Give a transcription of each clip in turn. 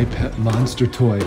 my pet monster toy.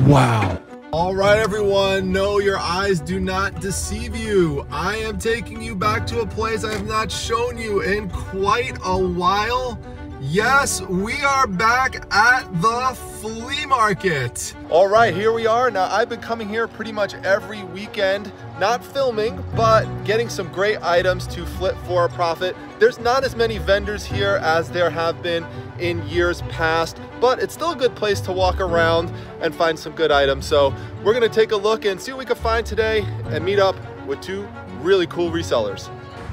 Wow. All right, everyone, no, your eyes do not deceive you. I am taking you back to a place I have not shown you in quite a while. Yes, we are back at the flea market. All right, here we are. Now, I've been coming here pretty much every weekend, not filming, but getting some great items to flip for a profit. There's not as many vendors here as there have been in years past, but it's still a good place to walk around and find some good items. So we're gonna take a look and see what we can find today and meet up with two really cool resellers.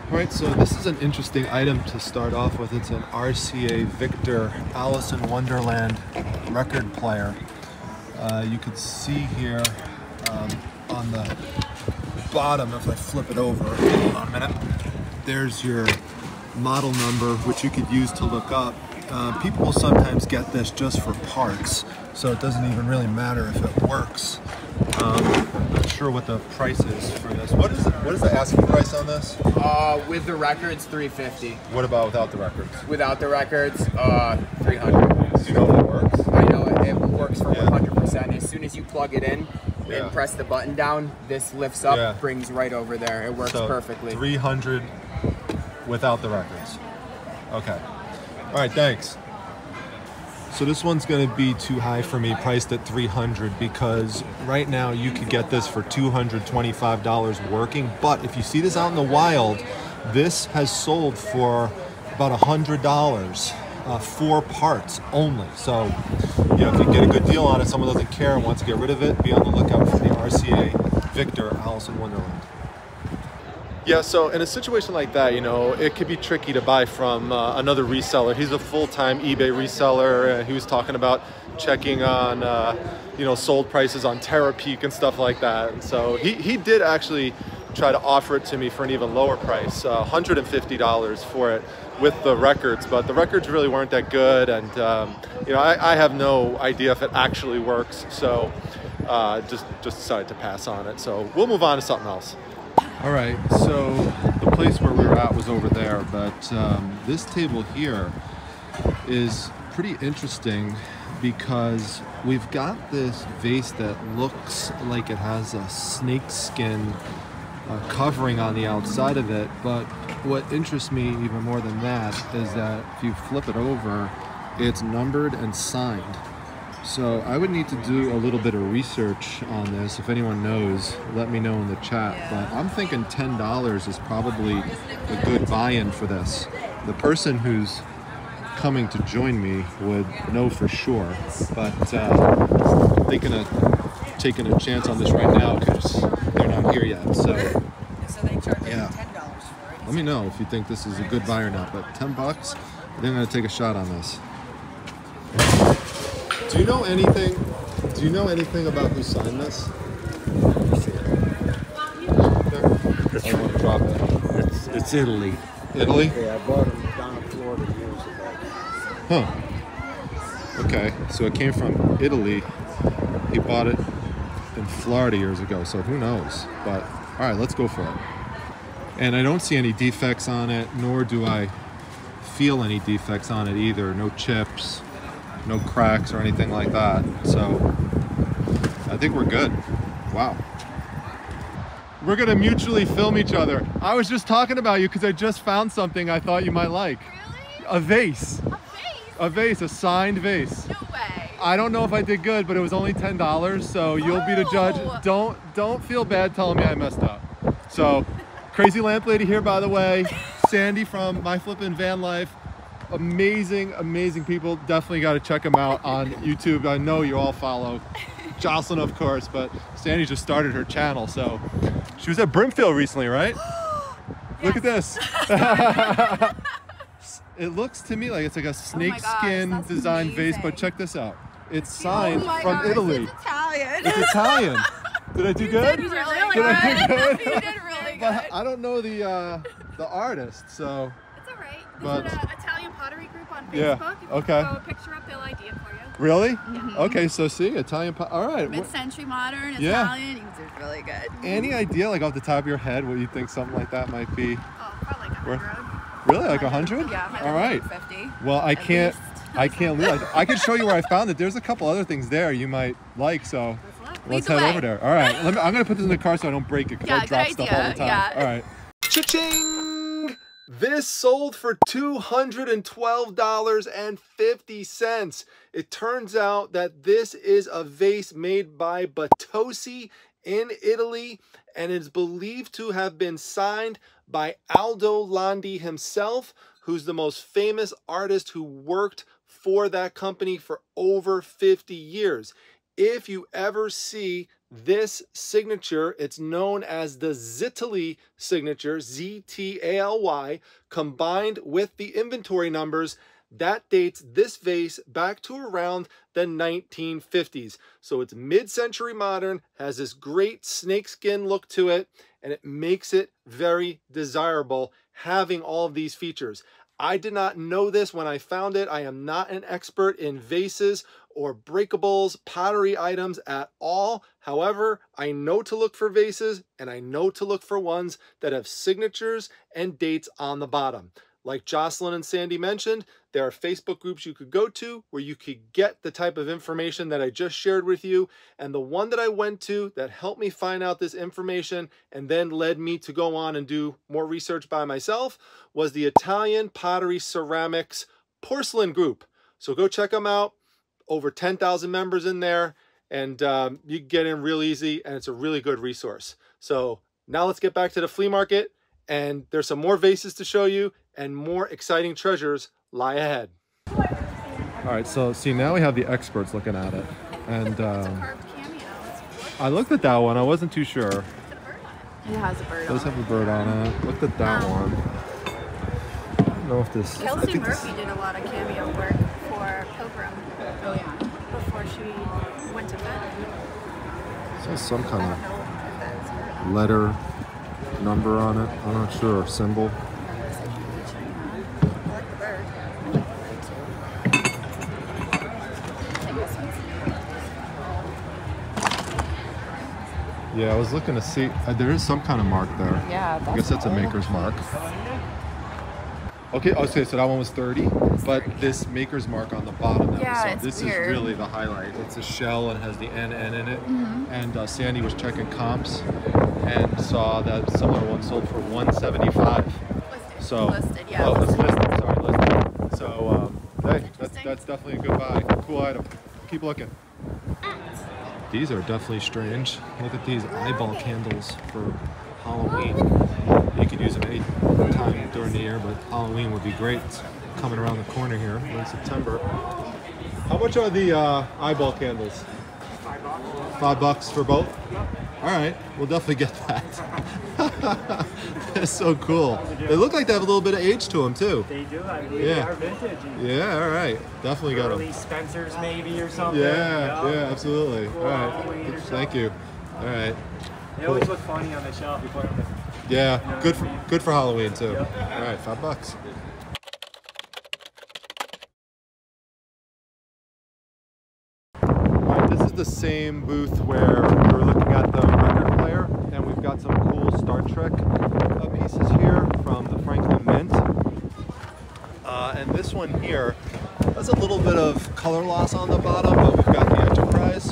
All right, so this is an interesting item to start off with. It's an RCA Victor Alice in Wonderland record player. You can see here on the bottom, if I flip it over, hold on a minute, there's your model number, which you could use to look up. People will sometimes get this just for parts, so it doesn't even really matter if it works. I'm not sure what the price is for this. What is the asking price on this? With the records, $350. What about without the records? Without the records, $300. Do you know if it works? I know it works for 100%. As soon as you plug it in and press the button down, this lifts up, brings right over there. It works perfectly. $300 without the records. Okay. All right, thanks. So this one's gonna be too high for me, priced at $300, because right now you could get this for $225 working, but if you see this out in the wild, this has sold for about $100 for parts only. So, you know, if you get a good deal on it, someone doesn't care and wants to get rid of it, be on the lookout for the RCA Victor Alice in Wonderland. Yeah, so in a situation like that, you know, it could be tricky to buy from another reseller. He's a full-time eBay reseller. He was talking about checking on, you know, sold prices on Terapeak and stuff like that. And so he did actually try to offer it to me for an even lower price, $150 for it with the records. But the records really weren't that good, and you know, I have no idea if it actually works. So just decided to pass on it. So we'll move on to something else. All right, so the place where we were at was over there, but this table here is pretty interesting because we've got this vase that looks like it has a snakeskin covering on the outside of it, but what interests me even more than that is that if you flip it over, it's numbered and signed. So I would need to do a little bit of research on this. If anyone knows, let me know in the chat. But I'm thinking $10 is probably a good buy-in for this. The person who's coming to join me would know for sure. But I'm thinking of taking a chance on this right now because they're not here yet. So they charge $10 for it. Let me know if you think this is a good buy or not. But $10, I think I'm gonna take a shot on this. Do you know anything? Do you know anything about who signed this? I want to drop it. It's Italy. Italy? Yeah, I bought it down in Florida years ago. Huh. Okay, so it came from Italy. He bought it in Florida years ago, so who knows? But all right, let's go for it. And I don't see any defects on it, nor do I feel any defects on it either. No chips. No cracks or anything like that. So I think we're good. Wow. We're gonna mutually film each other. I was just talking about you because I just found something I thought you might like. Really? A vase. A vase? A vase, a signed vase. No way. I don't know if I did good, but it was only $10, so you'll be the judge. Don't feel bad telling me I messed up. So, crazy lamp lady here, by the way. Sandi from My Flippin' Van Life. Amazing people. Definitely got to check them out on YouTube. I know you all follow Jocelyn, of course, but Sandi just started her channel. So she was at Brimfield recently, right? Look at this. It looks to me like it's like a snakeskin design vase, but check this out. It's signed from Italy. It's Italian. It's Italian. Did I do good? You did really Did I do good. good? You did really good. But I don't know the artist, so. It's all right. But There's an Italian pottery group on Facebook. yeah, If okay. you throw a picture up, they'll ID it for you. Really? Mm-hmm. Okay, so see, Italian all right. Mid-century modern, Yeah. Italian, it's really good. Any idea, like off the top of your head, what you think something like that might be? Oh, probably like 100. Really, like 100? Yeah, 100. All right. 150. Well, I can't I can't leave. I can show you where I found it. There's a couple other things there you might like, so let's head over there. All right, I'm gonna put this in the car so I don't break it because I drop stuff all the time. Yeah. All right. Cha-ching! This sold for $212.50. It turns out that this is a vase made by Batossi in Italy and is believed to have been signed by Aldo Landi himself, who's the most famous artist who worked for that company for over 50 years. If you ever see this signature, it's known as the Zitaly signature, Z-T-A-L-Y, combined with the inventory numbers, that dates this vase back to around the 1950s. So it's mid-century modern, has this great snakeskin look to it, and it makes it very desirable having all of these features. I did not know this when I found it. I am not an expert in vases or breakables, pottery items at all. However, I know to look for vases and I know to look for ones that have signatures and dates on the bottom. Like Jocelyn and Sandy mentioned, there are Facebook groups you could go to where you could get the type of information that I just shared with you. And the one that I went to that helped me find out this information and then led me to go on and do more research by myself was the Italian Pottery Ceramics Porcelain Group. So go check them out. Over 10,000 members in there, and you can get in real easy, and it's a really good resource. So now let's get back to the flea market, and there's some more vases to show you, and more exciting treasures lie ahead. All right, so see, now we have the experts looking at it, and It's a carved cameo. I looked at that one. I wasn't too sure. It has a bird It does have a bird on it. Looked at that one. I don't know if this. Kelsey Murphy did a lot of cameo work for Pilgrim. Oh yeah. Before she went to bed. So some kind of letter, number on it. I'm not sure. Symbol. I like the bird. Yeah, I was looking to see. There is some kind of mark there. Yeah. I guess that's a maker's mark. Okay, so that one was 30, but this maker's mark on the bottom. Yeah, so this weird. is really the highlight. It's a shell and has the NN in it. And Sandy was checking comps and saw that similar one sold for $175. Listed. So Listed, yeah. Oh, it's listed. Sorry, listed. So hey, that's definitely a good buy. Cool item. Keep looking. These are definitely strange. Look at these eyeball candles for Halloween. You could use them any time during the year, but Halloween would be great. It's coming around the corner here in September. How much are the eyeball candles? $5. $5 for both? All right, we'll definitely get that. That's so cool. They look like they have a little bit of age to them too. They do. I believe they are vintage. Yeah, all right. Definitely got them. Early Spencer's maybe or something. Yeah, absolutely. Cool All right. Halloween or Thank you. All right. They always look funny on the shelf. You put them there. Yeah, You know good what I mean? good for Halloween too. Yep. All right, $5. All right, this is the same booth where we were looking at the record player, and we've got some cool Star Trek pieces here from the Franklin Mint. And this one here has a little bit of color loss on the bottom, but we've got the Enterprise,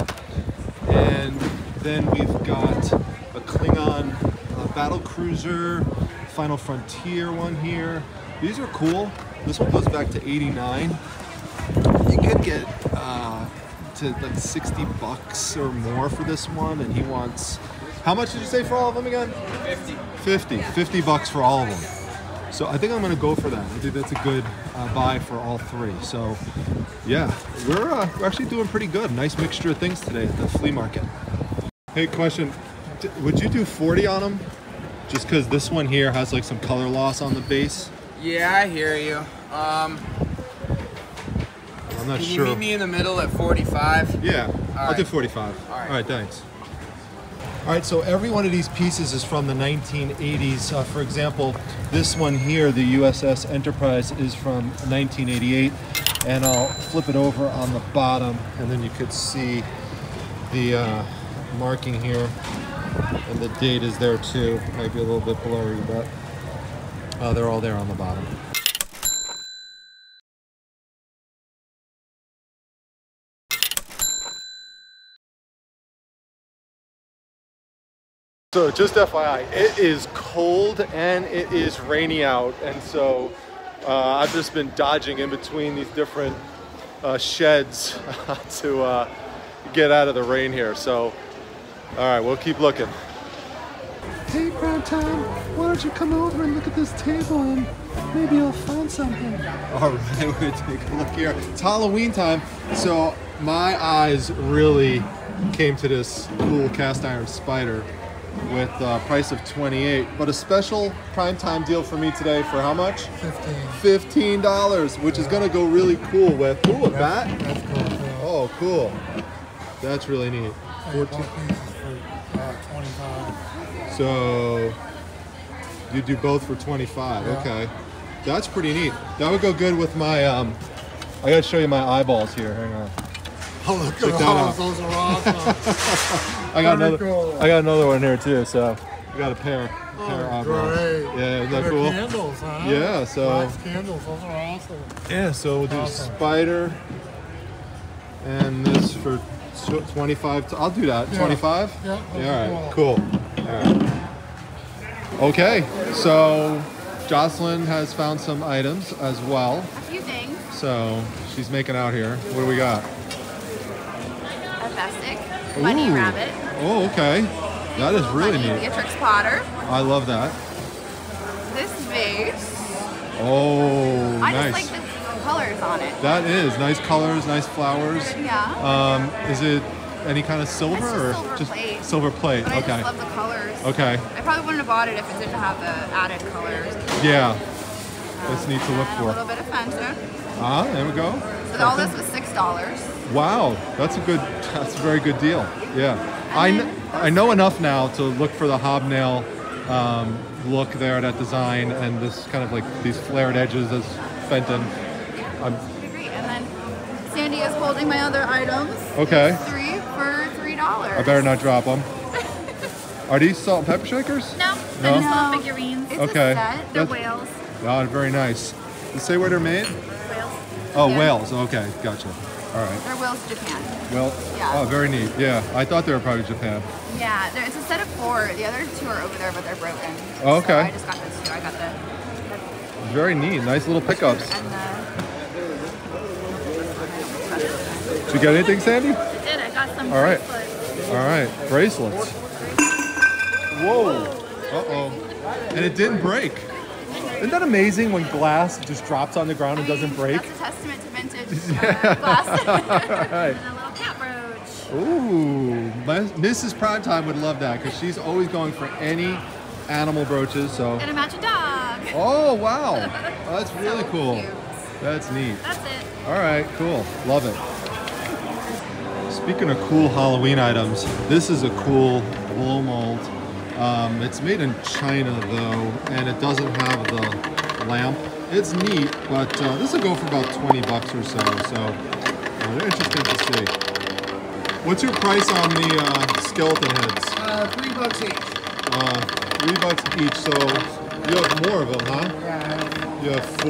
and then we've got a Klingon battle cruiser, Final Frontier one here. These are cool. This one goes back to '89. You could get to like $60 or more for this one, and he wants, how much did you say for all of them again? 50 bucks for all of them. So I think I'm gonna go for that. I think that's a good buy for all three. So yeah, we're actually doing pretty good. Nice mixture of things today at the flea market. Hey, question, would you do 40 on them? Just because this one here has like some color loss on the base. Yeah, I hear you. I'm not Can sure. you meet me in the middle at 45? Yeah, I'll do right. 45. All right. All right, thanks. All right, so every one of these pieces is from the 1980s. For example, this one here, the USS Enterprise, is from 1988. And I'll flip it over on the bottom, and then you could see the marking here. And the date is there too. Might be a little bit blurry, but they're all there on the bottom. So just FYI, it is cold and it is rainy out, and so I've just been dodging in between these different sheds to get out of the rain here. So, all right, we'll keep looking. Hey, Prime Time, why don't you come over and look at this table and maybe you'll find something. All right, we're gonna take a look here. It's Halloween time, so my eyes really came to this cool cast iron spider with a price of $28, but a special primetime deal for me today for how much? $15, which is gonna go really cool with, ooh, a bat? That's cool. Oh, cool. That's really neat. 14 pieces for 25. So you do both for 25, yeah. Okay. That's pretty neat. That would go good with my, I gotta show you my eyeballs here, hang on. Oh, look at those are awesome. I got another one here too, so we got a pair of eyeballs. Great. Yeah, isn't that cool? Candles, huh? Yeah, so wax candles, those are awesome. Yeah, so we'll do spider and this for 25. I'll do that. Yeah. 25? Yeah. Yeah, all right, cool. All right. Okay, so Jocelyn has found some items as well. A few things. So she's making out here. What do we got? Festic, bunny rabbit. Oh, okay. That is really neat. Beatrix Potter. I love that. This vase. Oh, I nice. just like the colors on it. That is nice colors, nice flowers. Yeah. Is it any kind of silver or just plate. Silver plate? But okay. I just love the colors. Okay. I probably wouldn't have bought it if it didn't have the added colors. Yeah. That's neat to look for. A little bit of fender. Ah, there we go. So all this was $6. Wow, that's a very good deal. Yeah, I know enough now to look for the hobnail look there, that design, and this kind of like these flared edges as Fenton. Great. And then Sandy is holding my other items. Okay. There's 3 for $3. I better not drop them. Are these salt and pepper shakers? No. No. Little figurines. It's okay. a set. They're whales. Oh, very nice. Does it say where they're made? Whales. Oh, yeah. Wales. Okay, gotcha. All right. They're Wales, Japan. Well, yeah. Oh, very neat. Yeah, I thought they were probably Japan. Yeah, it's a set of 4. The other 2 are over there, but they're broken. Oh, okay. So I just got those 2. I got the very neat. Nice little pickups. And Did you get anything, Sandy? I did. I got some bracelets. All right. Bracelets. Whoa. Uh-oh. And it didn't break. Isn't that amazing when glass just drops on the ground and doesn't break? That's a testament to vintage glass. Right. And a little cat brooch. Ooh, Mrs. Primetime would love that because she's always going for any animal brooches. So. And a matching dog. Oh, wow. Oh, that's really So cool. cute. That's neat. That's it. All right, cool. Love it. Speaking of cool Halloween items, this is a cool blow mold. It's made in China though, and it doesn't have the lamp. It's neat, but this will go for about 20 bucks or so. So they're interesting to see. What's your price on the skeleton heads? $3 each. $3 each. So you have more of them, huh? Yeah. You have 4?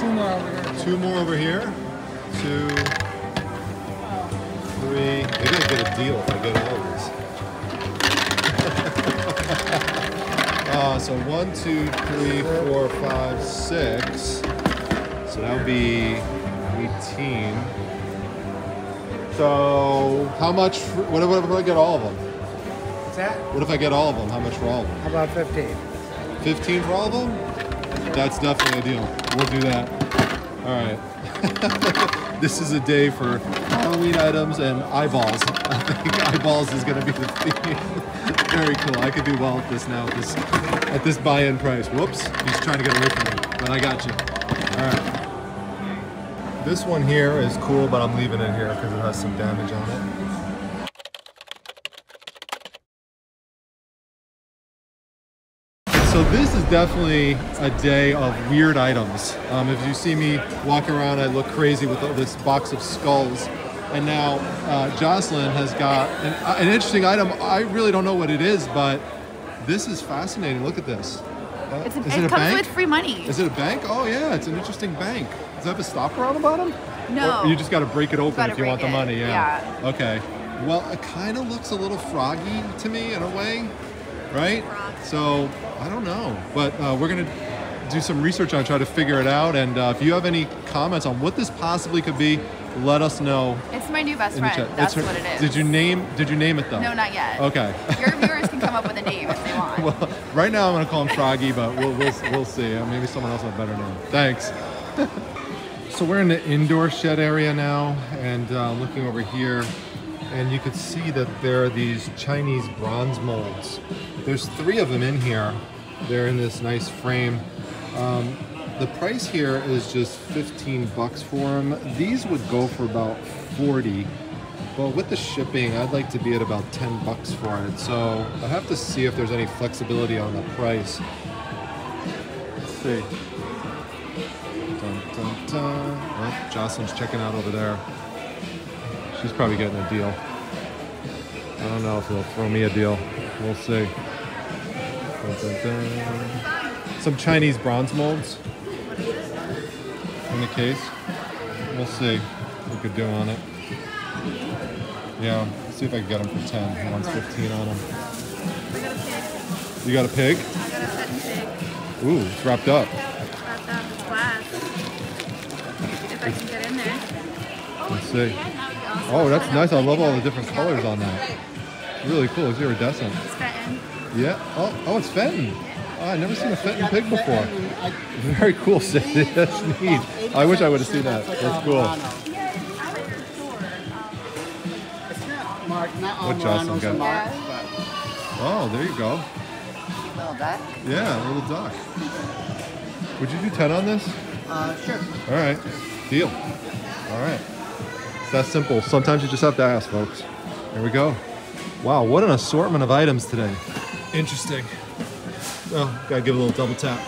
2 more over here. 2 more over here. 2, 3. Maybe I get a deal if I get all of these. So 1, 2, 3, 4, 5, 6. So that would be 18. So how much? What if I get all of them? What's that? What if I get all of them? How much for all of them? How about 15? 15 for all of them? That's definitely a deal. We'll do that. All right. This is a day for Halloween items and eyeballs. I think eyeballs is going to be the theme. Very cool. I could do well at this now at this buy-in price. Whoops. He's trying to get away from me, but I got you. All right. This one here is cool, but I'm leaving it here because it has some damage on it. So this is definitely a day of weird items. If you see me walking around, I look crazy with this box of skulls. And now Jocelyn has got an interesting item. I really don't know what it is, but this is fascinating. Look at this. It comes bank? With free money. Is it a bank? Oh yeah, it's an interesting bank. Does it have a stopper on the bottom? No. Or you just got to break it open if you want the money. Yeah. Okay. Well, it kind of looks a little froggy to me in a way. right? So I don't know, but we're gonna do some research on it, try to figure it out. And if you have any comments on what this possibly could be, let us know. It's my new best friend. That's what it is. Did you name it though? No, not yet. Okay. Your viewers can come up with a name if they want. Well, right now I'm gonna call him Froggy, but we'll see. Maybe someone else will have a better name. Thanks. So we're in the indoor shed area now, and looking over here, and you could see that there are these Chinese bronze molds. There's 3 of them in here. They're in this nice frame. The price here is just 15 bucks for them. These would go for about 40, but with the shipping, I'd like to be at about 10 bucks for it. So I have to see if there's any flexibility on the price. Let's see. Dun, dun, dun. Oh, Jocelyn's checking out over there. She's probably getting a deal. I don't know if he'll throw me a deal. We'll see. Dun, dun, dun. Some Chinese bronze molds in the case. We'll see what we could do on it. Yeah, let's see if I can get him for 10. He wants 15 on him. I got a pig. You got a pig? I got a petting pig. Ooh, it's wrapped up. Wrapped up in glass. If I can get in there. Let's see. Oh, that's nice. I love all the different colors on that. Really cool. It's iridescent. It's Fenton. Yeah. Oh, it's Fenton. Oh, I've never seen a Fenton pig before. Very cool, Sandi. That's neat. I wish I would have seen that. That's cool. What Jocelyn got? Oh, there you go. Little duck? Yeah, a little duck. Would you do 10 on this? Sure. All right. Deal. All right. It's that simple. Sometimes you just have to ask, folks. Here we go. Wow, what an assortment of items today. Interesting. Well, gotta give it a little double tap.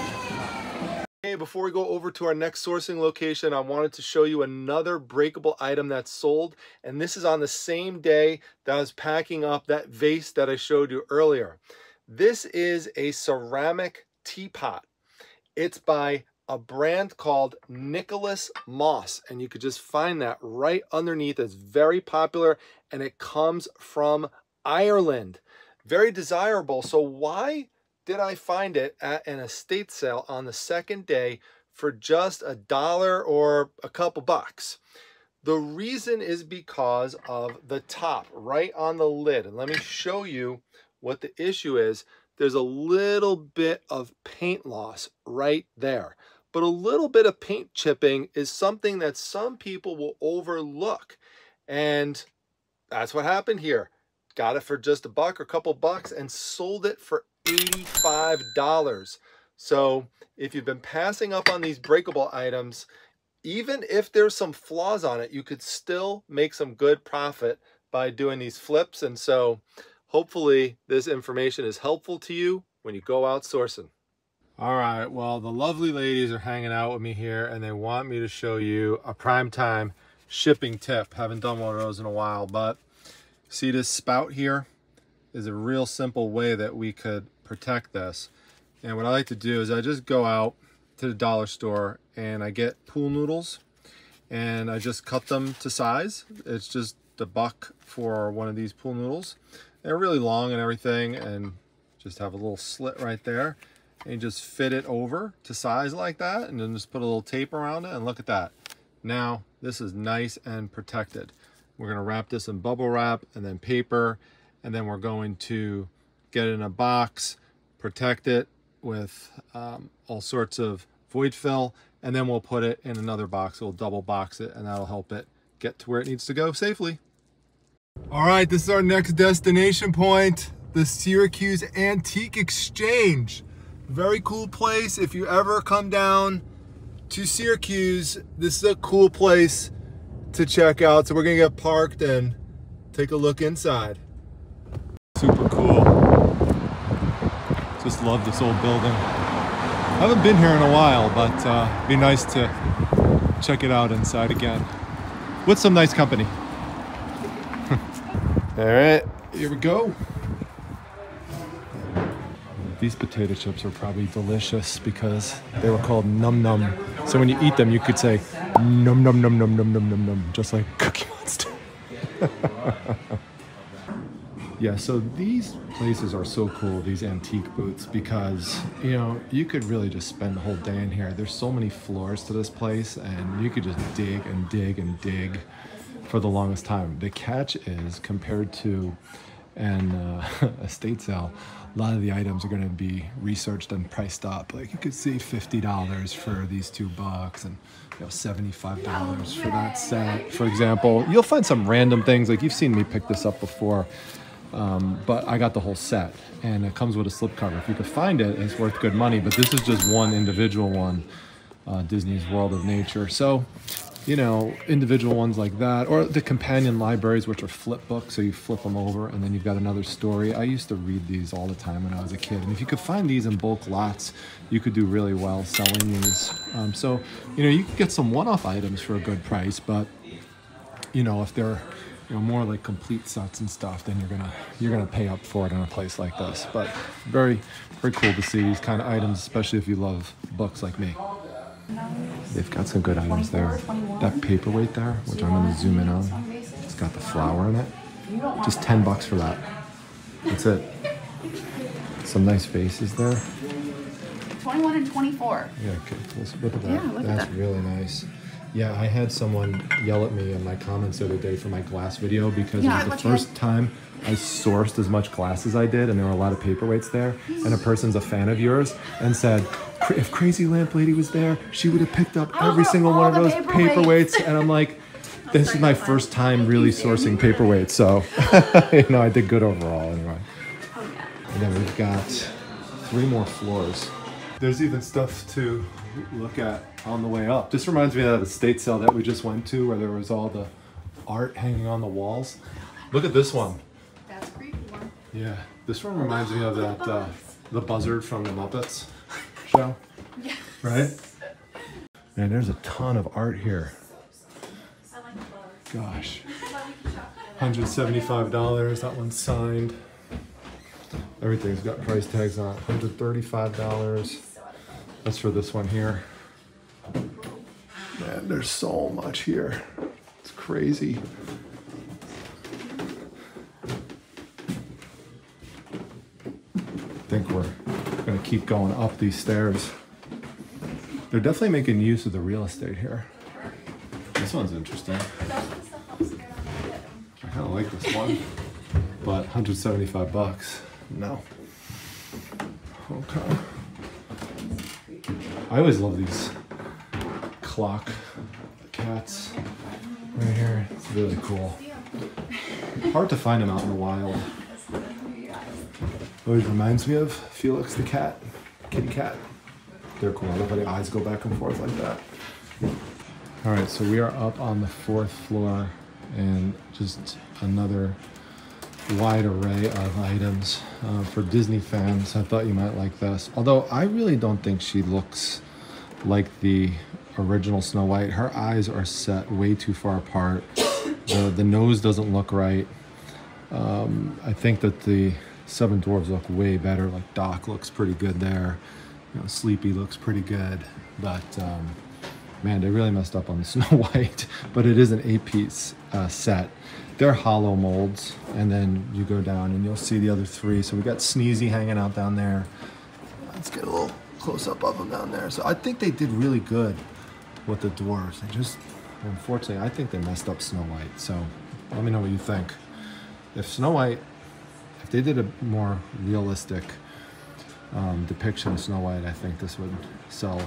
Hey, before we go over to our next sourcing location, I wanted to show you another breakable item that's sold. And this is on the same day that I was packing up that vase that I showed you earlier. This is a ceramic teapot. It's by a brand called Nicholas Moss, and you could just find that right underneath. It's very popular, and it comes from Ireland. Very desirable. So why did I find it at an estate sale on the second day for just $1 or a couple bucks? The reason is because of the top right on the lid. And let me show you what the issue is. There's a little bit of paint loss right there. But a little bit of paint chipping is something that some people will overlook. And that's what happened here. Got it for just $1 or a couple bucks and sold it for $85. So if you've been passing up on these breakable items, even if there's some flaws on it, you could still make some good profit by doing these flips. And so hopefully this information is helpful to you when you go out sourcing. All right, well, the lovely ladies are hanging out with me here, and they want me to show you a prime time shipping tip. Haven't done one of those in a while, but see this spout here is a real simple way that we could protect this. And what I like to do is I just go out to the dollar store and I get pool noodles and I just cut them to size. It's just $1 for one of these pool noodles. They're really long and everything, and just have a little slit right there. And you just fit it over to size like that, and then just put a little tape around it, and look at that. Now this is nice and protected. We're going to wrap this in bubble wrap and then paper, and then we're going to get it in a box, protect it with all sorts of void fill, and then we'll put it in another box. We'll double box it, and that'll help it get to where it needs to go safely. All right, this is our next destination point, the Syracuse Antique Exchange. Very cool place. If you ever come down to Syracuse, this is a cool place to check out. So we're gonna get parked and take a look inside. Super cool. Just love this old building. I haven't been here in a while, but it'd be nice to check it out inside again with some nice company. All right, here we go. These potato chips are probably delicious because they were called Num Num. So when you eat them, you could say Num Num Num Num Num Num Num Num, just like Cookie Monster. Yeah, so these places are so cool, these antique booths, because, you know, you could really just spend the whole day in here. There's so many floors to this place, and you could just dig and dig and dig for the longest time. The catch is, compared to an estate sale, a lot of the items are going to be researched and priced up. Like, you could see $50 for these 2 bucks, and you know, $75 for that set, for example. You'll find some random things, like you've seen me pick this up before. But I got the whole set, and it comes with a slipcover. If you could find it, it's worth good money, but this is just one individual one, Disney's World of Nature. So, you know, individual ones like that, or the companion libraries, which are flip books, so you flip them over and then you've got another story. I used to read these all the time when I was a kid, and if you could find these in bulk lots, you could do really well selling these. So, you know, you could get some one-off items for a good price, but, you know, if they're, you know, more like complete sets and stuff, then you're gonna pay up for it in a place like this. But very, very cool to see these kind of items, especially if you love books like me. They've got some good items there. That paperweight there, which I'm gonna zoom in on, it's got the flower in it. Just 10 bucks for that. That's it. Some nice faces there. 21 and 24. Yeah, okay. Let's look at that. Yeah, look at That's that. really nice. Yeah, I had someone yell at me in my comments the other day for my glass video, because it was the first time I sourced as much glass as I did, and there were a lot of paperweights there, and a person's a fan of yours and said, if Crazy Lamp Lady was there, she would have picked up every single one of those paperweights. And I'm like, this is my first time really sourcing paperweights, so you know, I did good overall anyway. And then we've got 3 more floors. There's even stuff to look at on the way up. This reminds me of that estate sale that we just went to, where there was all the art hanging on the walls. Look at this one. That's a creepy one. Yeah, this one reminds me of that the buzzard from the Muppets show. Yes. Right? Man, there's a ton of art here. Gosh. $175. That one's signed. Everything's got price tags on it. $135. That's for this one here. Man, there's so much here. It's crazy. I think we're gonna keep going up these stairs. They're definitely making use of the real estate here. This one's interesting. I kind of like this one, but 175 bucks. No. Okay. I always love these clock cats right here. It's really cool. Hard to find them out in the wild. Always reminds me of Felix the cat, kitty cat. They're cool. I love how the eyes go back and forth like that. All right, so we are up on the 4th floor, and just another wide array of items for Disney fans. I thought you might like this, although I really don't think she looks like the original Snow White. Her eyes are set way too far apart. The nose doesn't look right. I think that the 7 Dwarves look way better. Like Doc looks pretty good there. You know, Sleepy looks pretty good, but man, they really messed up on the Snow White. But it is an 8-piece set. They're hollow molds, and then you go down and you'll see the other 3. So we got Sneezy hanging out down there. Let's get a little close up of them down there. So I think they did really good with the dwarves. They just, unfortunately, I think they messed up Snow White. So let me know what you think. If Snow White, if they did a more realistic depiction of Snow White, I think this would sell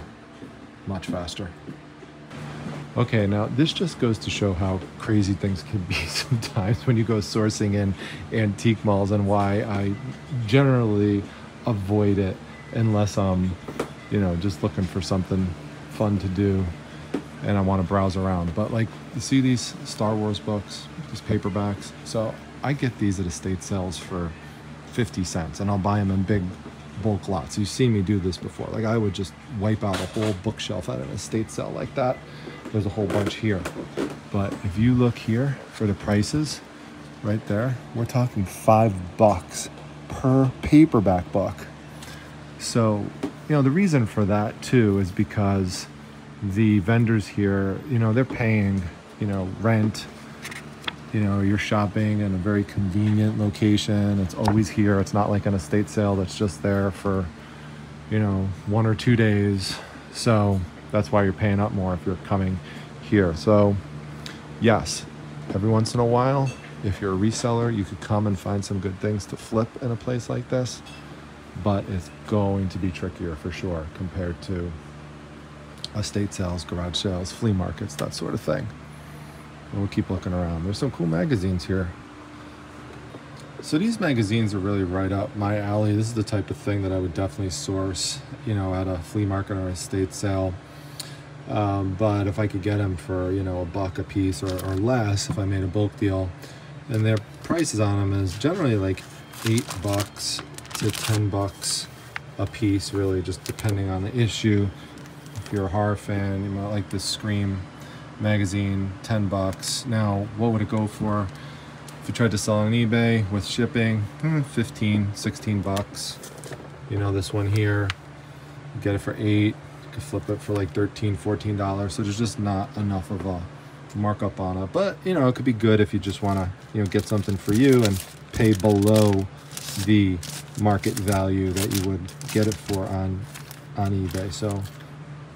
much faster. Okay, now this just goes to show how crazy things can be sometimes when you go sourcing in antique malls, and why I generally avoid it unless I'm, you know, just looking for something fun to do and I want to browse around. But like, you see these Star Wars books, these paperbacks. So I get these at estate sales for 50 cents, and I'll buy them in big bulk lots. You've seen me do this before. Like, I would just wipe out a whole bookshelf at an estate sale like that. There's a whole bunch here. But if you look here for the prices right there, we're talking $5 per paperback book. So, you know, the reason for that too is because the vendors here, you know, they're paying, you know, rent you know, you're shopping in a very convenient location. It's always here. It's not like an estate sale that's just there for, you know, 1 or 2 days. So that's why you're paying up more if you're coming here. So yes, every once in a while, if you're a reseller, you could come and find some good things to flip in a place like this, but it's going to be trickier for sure compared to estate sales, garage sales, flea markets, that sort of thing. We'll keep looking around. There's some cool magazines here. So these magazines are really right up my alley. This is the type of thing that I would definitely source, you know, at a flea market or estate sale. But if I could get them for, you know, $1 a piece or less, if I made a bulk deal, and their prices on them is generally like $8 to $10 a piece, really, just depending on the issue. If you're a horror fan, you might like this Scream magazine, $10. Now, what would it go for if you tried to sell on eBay with shipping? 15, $16. You know, this one here, you get it for $8. You could flip it for like $13, $14. So there's just not enough of a markup on it. But, you know, it could be good if you just want to, you know, get something for you and pay below the market value that you would get it for on eBay. So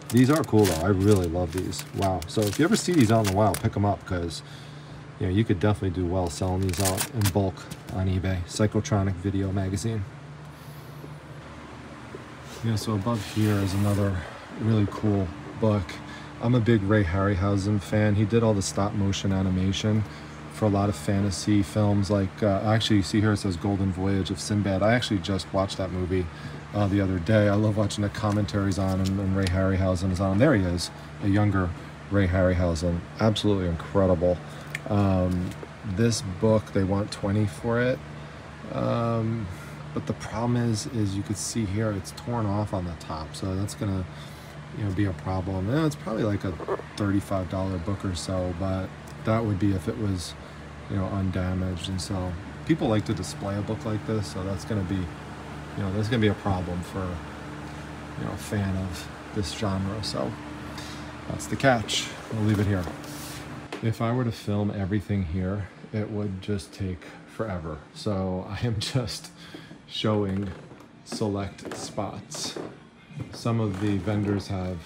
these are cool though. I really love these. Wow. So if you ever see these out in the wild, pick them up, because, you know, you could definitely do well selling these out in bulk on eBay. Psychotronic Video Magazine. Yeah, so above here is another really cool book. I'm a big Ray Harryhausen fan. He did all the stop motion animation for a lot of fantasy films. Like, actually, you see here it says Golden Voyage of Sinbad. I actually just watched that movie the other day. I love watching the commentaries on him, and Ray Harryhausen is on. There he is, a younger Ray Harryhausen. Absolutely incredible. This book, they want $20 for it. But the problem is you could see here it's torn off on the top, so that's gonna, you know, be a problem. And it's probably like a $35 book or so, but that would be if it was, you know, undamaged. And so people like to display a book like this, so that's gonna be, you know, there's gonna be a problem for, you know, a fan of this genre. So that's the catch. We'll leave it here. If I were to film everything here, it would just take forever. So I am just showing select spots. Some of the vendors have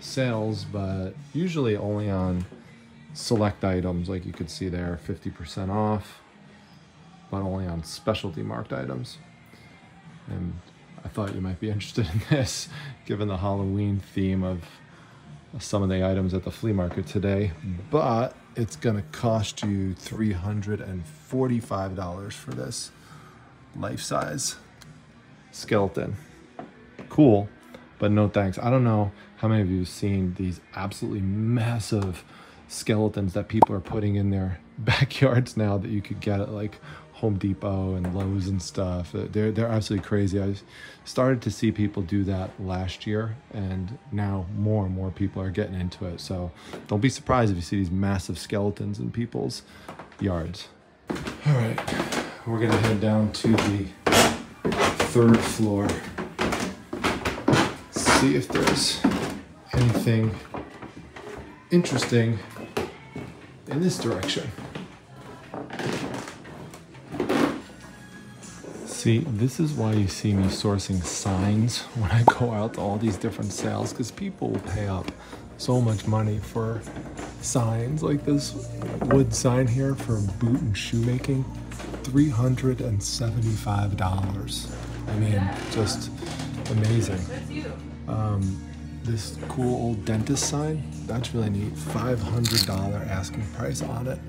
sales, but usually only on select items. Like you could see there, 50% off, but only on specialty marked items. And I thought you might be interested in this, given the Halloween theme of some of the items at the flea market today. But it's gonna cost you $345 for this life-size skeleton. Cool, but no thanks. I don't know how many of you have seen these absolutely massive skeletons that people are putting in their backyards now that you could get at like Home Depot and Lowe's and stuff. They're absolutely crazy. I started to see people do that last year, and now more and more people are getting into it. So don't be surprised if you see these massive skeletons in people's yards. All right, we're gonna head down to the 3rd floor. See if there's anything interesting in this direction. See, this is why you see me sourcing signs when I go out to all these different sales, because people will pay up so much money for signs. Like this wood sign here for boot and shoemaking, $375. I mean, just amazing. This cool old dentist sign, that's really neat. $500 asking price on it.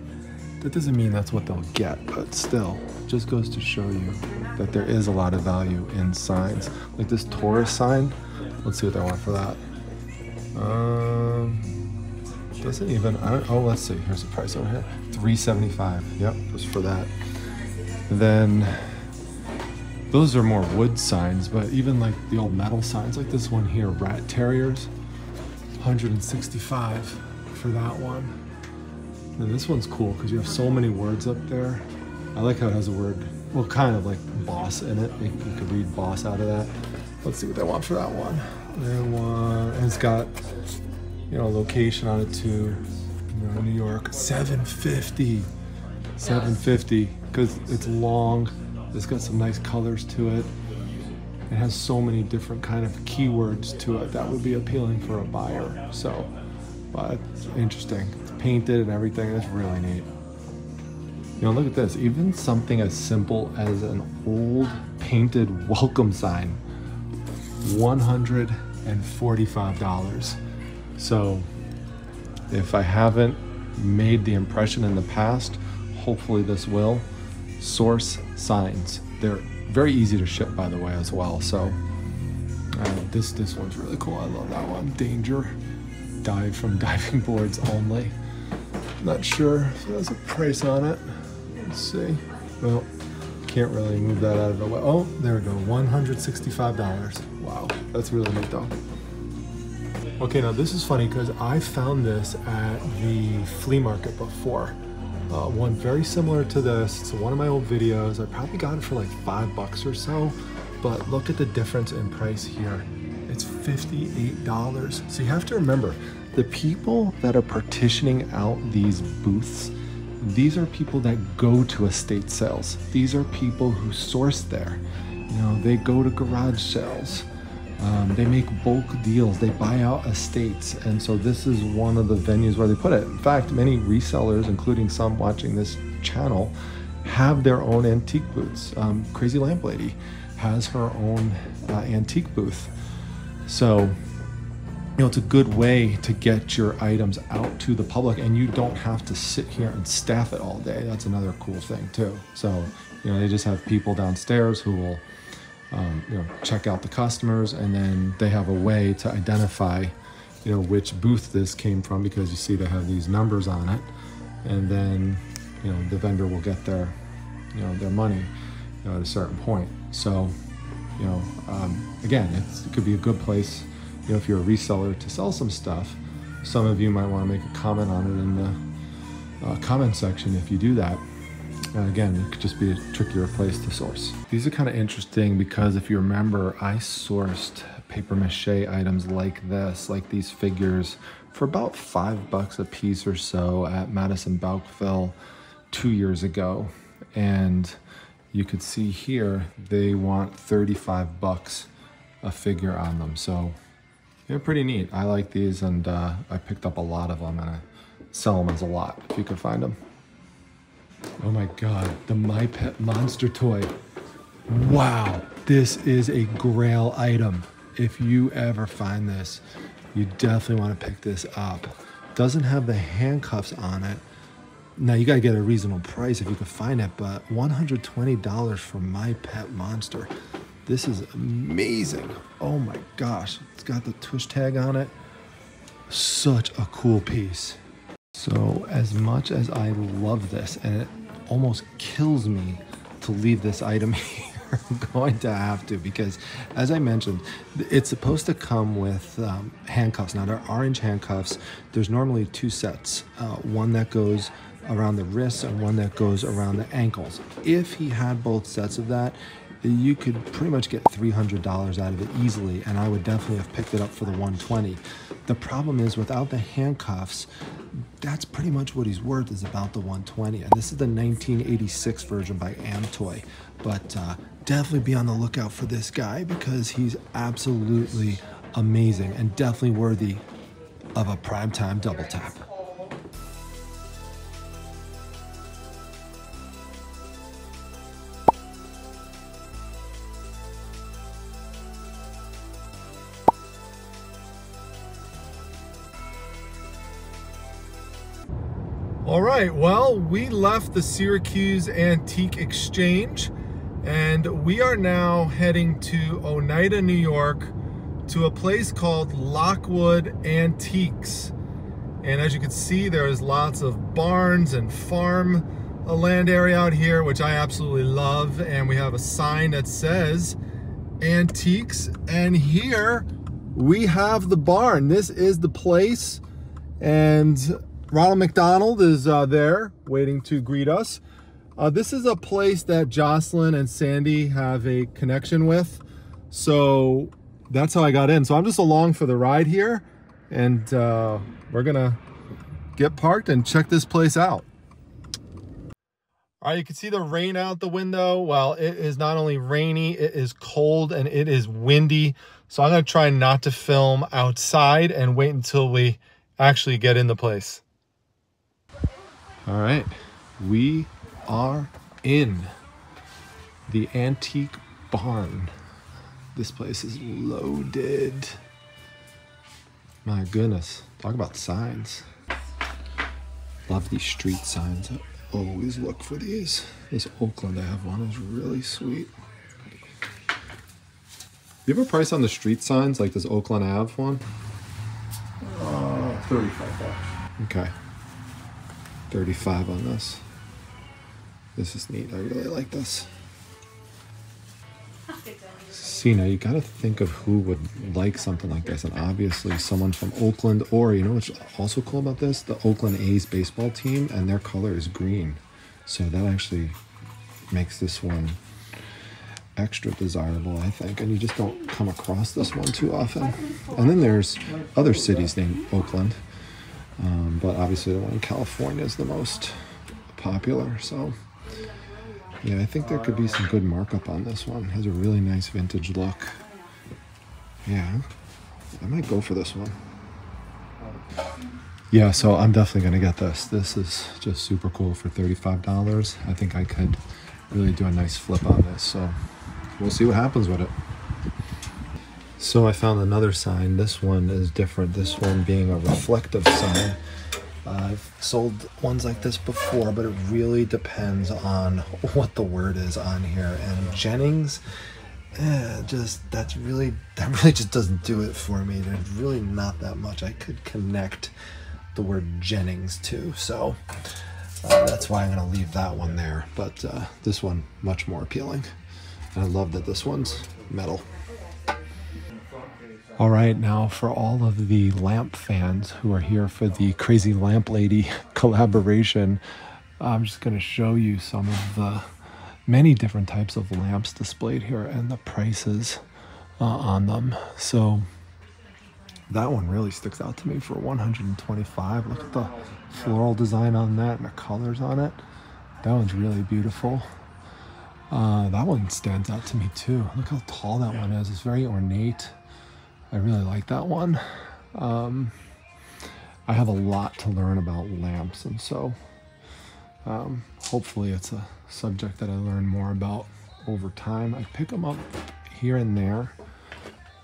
That doesn't mean that's what they'll get, but still, just goes to show you that there is a lot of value in signs. Like this Taurus sign, let's see what they want for that. Doesn't even, oh, let's see, here's the price over here. $375, yep, just for that. Then, those are more wood signs, but even like the old metal signs, like this one here, rat terriers, $165 for that one. And this one's cool because you have so many words up there. I like how it has a word, well, kind of like boss in it. You could read boss out of that. Let's see what they want for that one. And it's got, you know, location on it too. You know, New York, $750. $750 because it's long. It's got some nice colors to it. It has so many different kind of keywords to it that would be appealing for a buyer. So, but it's interesting. It's painted and everything. It's really neat. You know, look at this. Even something as simple as an old painted welcome sign, $145. So, if I haven't made the impression in the past, hopefully this will. Source signs. They're very easy to ship, by the way, as well. So this one's really cool. I love that one. Danger. Dive from diving boards only. Not sure if there's a price on it. Let's see. Well, can't really move that out of the way. Oh, there we go. $165. Wow, that's really neat though. Okay, now this is funny because I found this at the flea market before. One very similar to this. It's one of my old videos. I probably got it for like $5 or so, but look at the difference in price here. It's $58. So you have to remember, the people that are partitioning out these booths, these are people that go to estate sales. These are people who source there. You know, they go to garage sales. They make bulk deals, they buy out estates, and so this is one of the venues where they put it. In fact, many resellers, including some watching this channel, have their own antique booths. Crazy Lamp Lady has her own antique booth. So, you know, it's a good way to get your items out to the public, and you don't have to sit here and staff it all day. That's another cool thing too. So, you know, they just have people downstairs who will you know, check out the customers, and then they have a way to identify, you know, which booth this came from, because you see they have these numbers on it, and then, you know, the vendor will get their, you know, their money, you know, at a certain point. So, you know, again, it could be a good place, you know, if you're a reseller, to sell some stuff. Some of you might want to make a comment on it in the comment section if you do that. And again, it could just be a trickier place to source. These are kind of interesting because if you remember, I sourced paper mache items like this, like these figures, for about $5 a piece or so at Madison Bouckville 2 years ago. And you could see here, they want $35 a figure on them. So they're pretty neat. I like these, and I picked up a lot of them, and I sell them as a lot if you could find them. Oh my God, the My Pet Monster toy. Wow, this is a grail item. If you ever find this, you definitely want to pick this up. Doesn't have the handcuffs on it. Now you gotta get a reasonable price if you can find it, but $120 for My Pet Monster. This is amazing. Oh my gosh, it's got the tush tag on it. Such a cool piece. So as much as I love this, and it almost kills me to leave this item here, I'm going to have to, because as I mentioned, it's supposed to come with handcuffs. Now they're orange handcuffs. There's normally two sets, one that goes around the wrists and one that goes around the ankles. If he had both sets of that, you could pretty much get $300 out of it easily, and I would definitely have picked it up for the $120. The problem is, without the handcuffs, that's pretty much what he's worth, is about the $120. And this is the 1986 version by Amtoy. But definitely be on the lookout for this guy, because he's absolutely amazing and definitely worthy of a primetime double tap. All right, well, we left the Syracuse Antique Exchange, and we are now heading to Oneida, New York, to a place called Lockwood Antiques. And as you can see, there's lots of barns and farm land area out here, which I absolutely love. And we have a sign that says Antiques, and here we have the barn. This is the place, and Ronald McDonald is there waiting to greet us. This is a place that Jocelyn and Sandy have a connection with, so that's how I got in. So I'm just along for the ride here, and we're gonna get parked and check this place out. All right, you can see the rain out the window. Well, it is not only rainy, it is cold and it is windy. So I'm gonna try not to film outside and wait until we actually get in the place. All right, we are in the antique barn. This place is loaded. My goodness, talk about signs. Love these street signs. I always look for these. This Oakland Ave one is really sweet. You have a price on the street signs like this Oakland Ave one? 35 bucks. Okay. 35 on this. This is neat. I really like this. See, now you got to think of who would like something like this, and obviously someone from Oakland, or you know what's also cool about this? The Oakland A's baseball team, and their color is green. So that actually makes this one extra desirable, I think, and you just don't come across this one too often. And then there's other cities named Oakland, but obviously the one in California is the most popular, so yeah, I think there could be some good markup on this one. It has a really nice vintage look. Yeah, I might go for this one. Yeah, so I'm definitely gonna get this. This is just super cool for $35. I think I could really do a nice flip on this, so we'll see what happens with it. So I found another sign. This one is different. This one being a reflective sign. I've sold ones like this before, but it really depends on what the word is on here. And Jennings, that really just doesn't do it for me. There's really not that much I could connect the word Jennings to. So that's why I'm going to leave that one there. But this one, much more appealing. And I love that this one's metal. All right, now for all of the lamp fans who are here for the Crazy Lamp Lady collaboration, I'm just going to show you some of the many different types of lamps displayed here and the prices on them. So that one really sticks out to me for $125. Look at the floral design on that and the colors on it. That one's really beautiful. That one stands out to me too. Look how tall that one is. It's very ornate. I really like that one. I have a lot to learn about lamps, and so hopefully it's a subject that I learn more about over time. I pick them up here and there,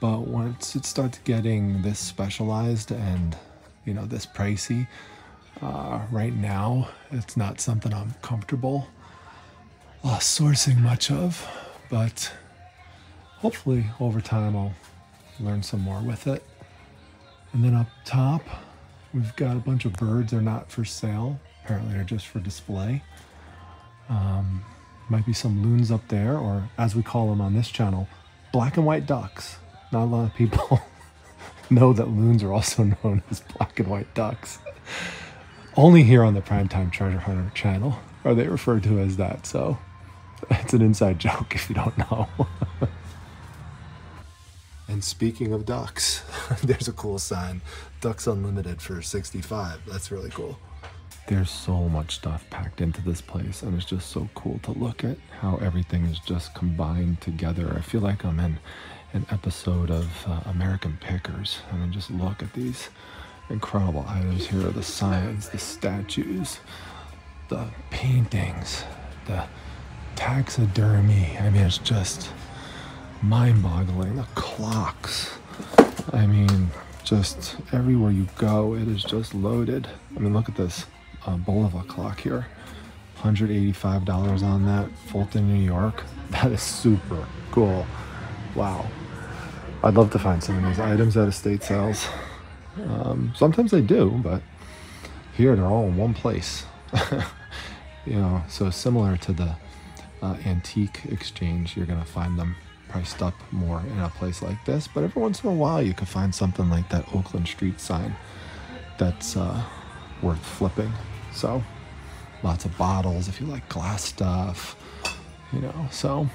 but once it starts getting this specialized and, you know, this pricey, right now it's not something I'm comfortable sourcing much of, but hopefully over time I'll learn some more with it. And then up top we've got a bunch of birds. They're not for sale, apparently they're just for display. Might be some loons up there, or as we call them on this channel, black and white ducks. Not a lot of people know that loons are also known as black and white ducks. Only here on the Primetime Treasure Hunter channel are they referred to as that, so it's an inside joke if you don't know. And speaking of ducks, there's a cool sign, Ducks Unlimited for $65. That's really cool. There's so much stuff packed into this place, and it's just so cool to look at how everything is just combined together. I feel like I'm in an episode of American Pickers. I mean, just look at these incredible items here, the signs, the statues, the paintings, the taxidermy. I mean, it's just mind-boggling. The clocks, I mean, just everywhere you go it is just loaded. I mean, look at this Bulova clock here, $185 on that, Fulton, New York. That is super cool. Wow, I'd love to find some of these items at estate sales. Sometimes they do, but here they're all in one place. You know, so similar to the antique exchange, you're gonna find them priced up more in a place like this, but every once in a while you can find something like that Oakland Street sign that's worth flipping. So lots of bottles if you like glass stuff, you know. So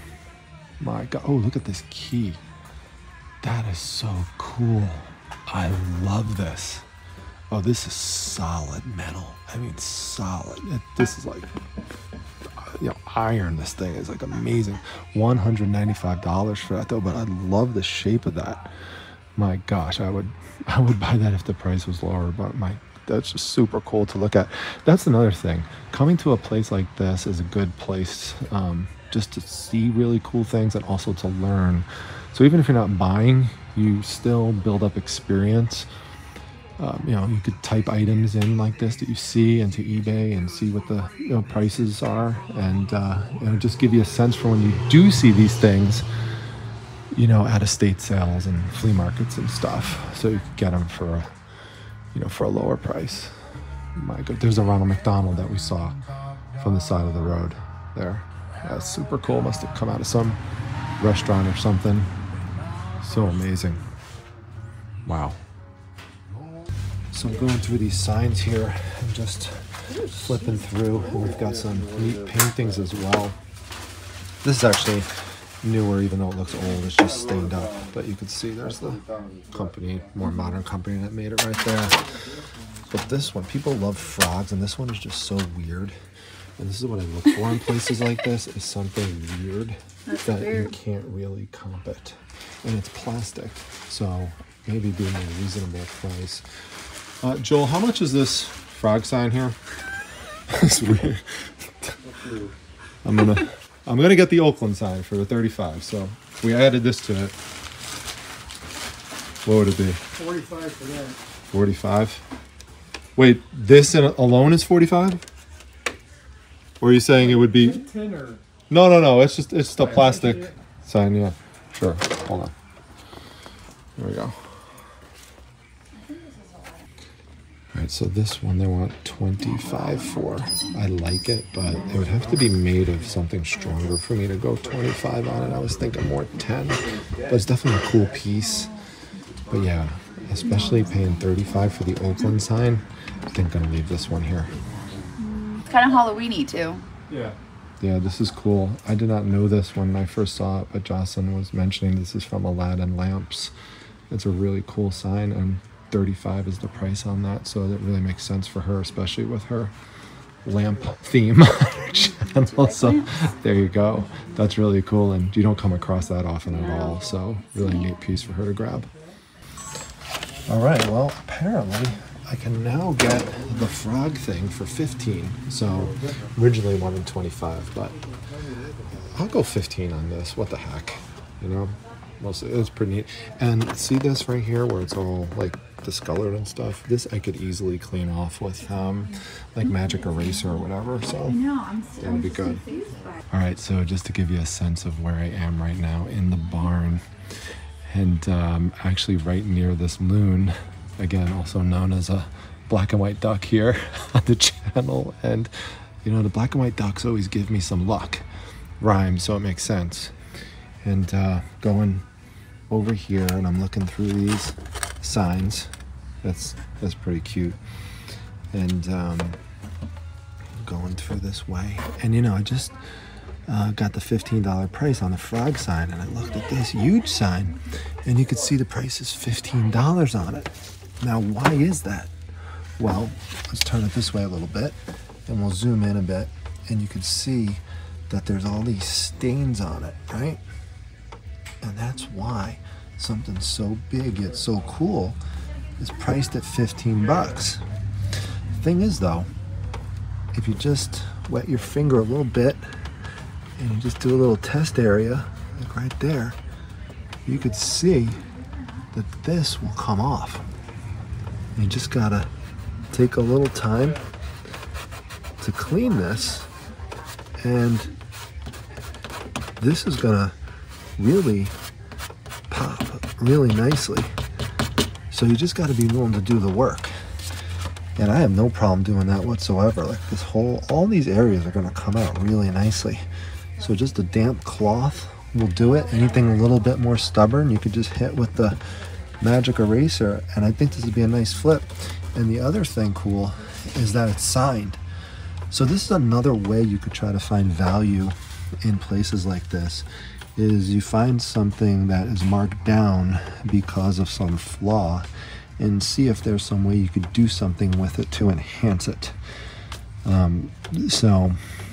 my god, oh, look at this key. That is so cool. I love this. Oh, this is solid metal. I mean, solid. This is like iron. This thing is like amazing. $195 for that though, but I love the shape of that. My gosh, I would buy that if the price was lower, but that's just super cool to look at. That's another thing. Coming to a place like this is a good place just to see really cool things and also to learn. So even if you're not buying, you still build up experience. You could type items in like this that you see into eBay and see what the prices are, and just give you a sense for when you do see these things, at estate sales and flea markets and stuff, so you could get them for a lower price. My God, there's a Ronald McDonald that we saw from the side of the road there. That's super cool. Must have come out of some restaurant or something. So amazing. Wow. So I'm going through these signs here and just flipping through, and we've got some neat paintings as well. This is actually newer, even though it looks old. It's just stained up, but you can see there's the company, more modern company that made it right there. But this one, people love frogs, and this one is just so weird. And this is what I look for in places like this, is something weird that you can't really comp it. And it's plastic, so maybe being a reasonable price. Joel, how much is this frog sign here? It's weird. I'm gonna get the Oakland sign for the 35. So if we added this to it, what would it be? 45 for that. 45. Wait, this alone is 45? Or are you saying it would be? 10 or... No. It's a plastic sign. Yeah, sure. Hold on. There we go. Alright, so this one they want 25 for. I like it, but it would have to be made of something stronger for me to go 25 on it. I was thinking more 10, but it's definitely a cool piece. But yeah, especially paying 35 for the Oakland sign, I think I'm gonna leave this one here. It's kind of Halloween-y too. Yeah, this is cool. I did not know this when I first saw it, but Jocelyn was mentioning this is from Aladdin Lamps. It's a really cool sign, and 35 is the price on that, so that really makes sense for her, especially with her lamp theme on her channel. So there you go. That's really cool, and you don't come across that often at all, so really neat piece for her to grab. All right, well, apparently I can now get the frog thing for 15. So originally wanted 25, but I'll go 15 on this. What the heck, Mostly, it's pretty neat. And see this right here where it's all like discolored and stuff? This I could easily clean off with like magic eraser or whatever, so that would be good. All right, so just to give you a sense of where I am right now in the barn, and actually right near this moon, again also known as a black and white duck here on the channel. And the black and white ducks always give me some luck. Rhymes, so it makes sense. And going over here, and I'm looking through these signs. That's pretty cute. And going through this way, and I just got the $15 price on the frog sign, and I looked at this huge sign, and you could see the price is $15 on it. Now, why is that? Well, let's turn it this way a little bit, and we'll zoom in a bit, and you can see that there's all these stains on it, right? And that's why something so big yet so cool is priced at 15 bucks. Thing is though, if you just wet your finger a little bit and you just do a little test area, like right there, you could see that this will come off. You just gotta take a little time to clean this, and this is gonna really pop really nicely. So you just got to be willing to do the work, and I have no problem doing that whatsoever. Like all these areas are going to come out really nicely. So just a damp cloth will do it. Anything a little bit more stubborn, you could just hit with the magic eraser, and I think this would be a nice flip. And the other thing cool is that it's signed. So this is another way you could try to find value in places like this, is you find something that is marked down because of some flaw and see if there's some way you could do something with it to enhance it. So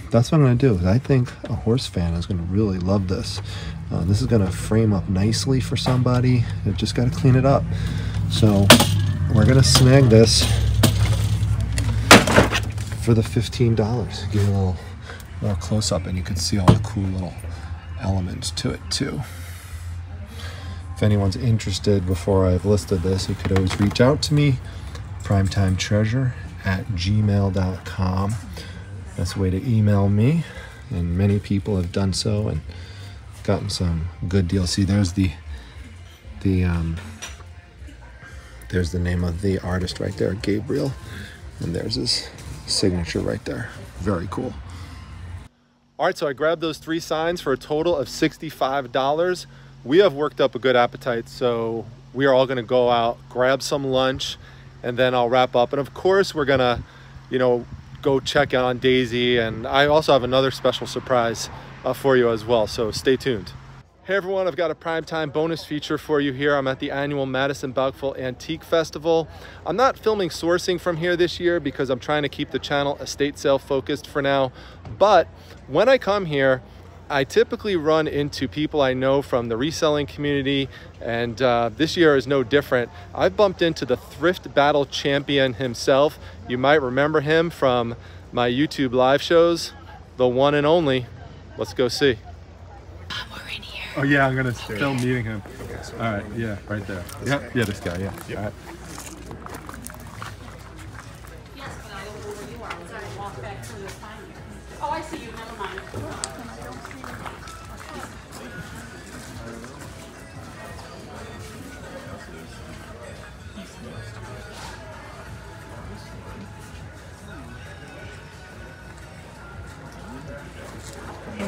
that's what I'm going to do. I think a horse fan is going to really love this. This is going to frame up nicely for somebody. I've just got to clean it up. So we're going to snag this for the $15. Give it a little close up and you can see all the cool little elements to it too. If anyone's interested, before I've listed this, you could always reach out to me, primetimetreasure@gmail.com. That's a way to email me, and many people have done so and gotten some good deals. See, there's there's the name of the artist right there, Gabriel, and there's his signature right there. Very cool. All right, so I grabbed those 3 signs for a total of $65. We have worked up a good appetite, so we are all gonna go out, grab some lunch, and then I'll wrap up. And of course, we're gonna, you know, go check out on Daisy, and I also have another special surprise for you as well, so stay tuned. Hey everyone, I've got a primetime bonus feature for you here. I'm at the annual Madison Bountiful Antique Festival. I'm not filming sourcing from here this year because I'm trying to keep the channel estate sale focused for now, but when I come here, I typically run into people I know from the reselling community, and this year is no different. I've bumped into the thrift battle champion himself. You might remember him from my YouTube live shows, the one and only. Let's go see. We're in here. Oh yeah, I'm gonna film meeting him. All right, yeah, right there. Yeah, yeah, this guy, yeah. All right. Oh, I see you. Never mind.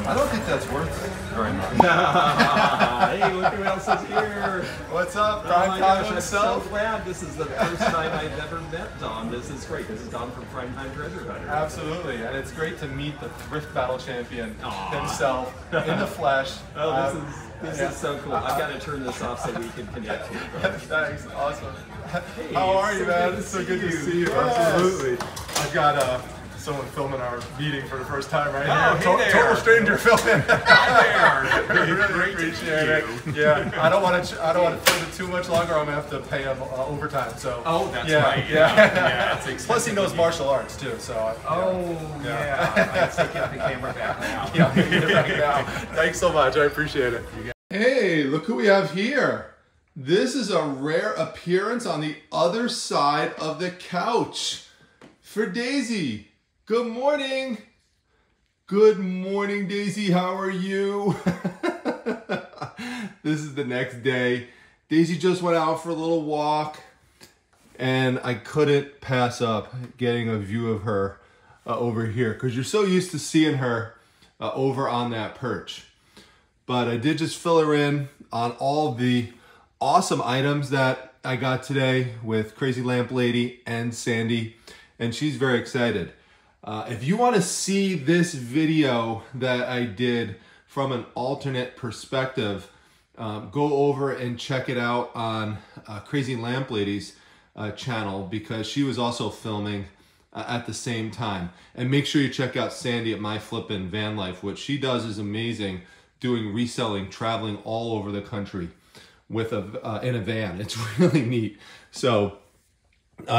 I don't think that's worth very much. Hey, look who else is here. What's up, Oh Prime my Time God, himself? I'm so glad. This is the first time I've ever met Dom. This is great. This is Dom from Primetime Treasure Hunter. Absolutely, and it's great to meet the thrift battle champion himself in the flesh. Oh, this is so cool. I've got to turn this off so we can connect here. Thanks, awesome. Hey, How are you, so man? good It's so to good to see see you. you. Yes. Absolutely. I've got someone filming our meeting for the first time right Oh, here. hey there. Total stranger filming. Hi there. Really Great to appreciate meet it. you. Yeah, I don't want to film it too much longer. I'm gonna have to pay him overtime. So. Oh, that's yeah, right. Yeah. It's Plus, he knows expensive. martial arts too. So. Yeah. I'm taking the camera back now. Yeah, I'm gonna get it right now. Thanks so much. I appreciate it. Hey, look who we have here. This is a rare appearance on the other side of the couch for Daisy. Good morning. Good morning, Daisy. How are you? This is the next day. Daisy just went out for a little walk, and I couldn't pass up getting a view of her over here because you're so used to seeing her over on that perch. But I did just fill her in on all the awesome items that I got today with Crazy Lamp Lady and Sandi, and she's very excited. If you want to see this video that I did from an alternate perspective, go over and check it out on Crazy Lamp Lady's channel, because she was also filming at the same time. And make sure you check out Sandi at My Flippin' Van Life. What she does is amazing, doing reselling, traveling all over the country with in a van. It's really neat. So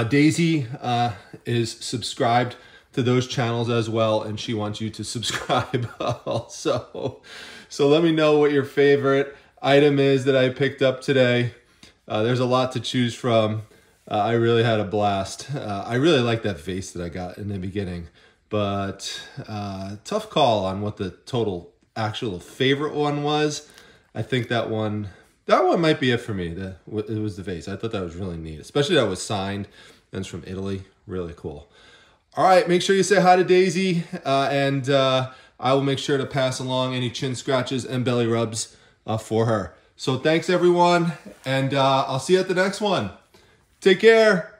Daisy is subscribed to those channels as well, and she wants you to subscribe also. So let me know what your favorite item is that I picked up today. There's a lot to choose from. I really had a blast. I really like that vase that I got in the beginning, but tough call on what the total actual favorite one was. I think that one might be it for me. It was the vase. I thought that was really neat, especially that was signed and it's from Italy. Really cool. All right, make sure you say hi to Daisy, and I will make sure to pass along any chin scratches and belly rubs for her. So thanks everyone, and I'll see you at the next one. Take care.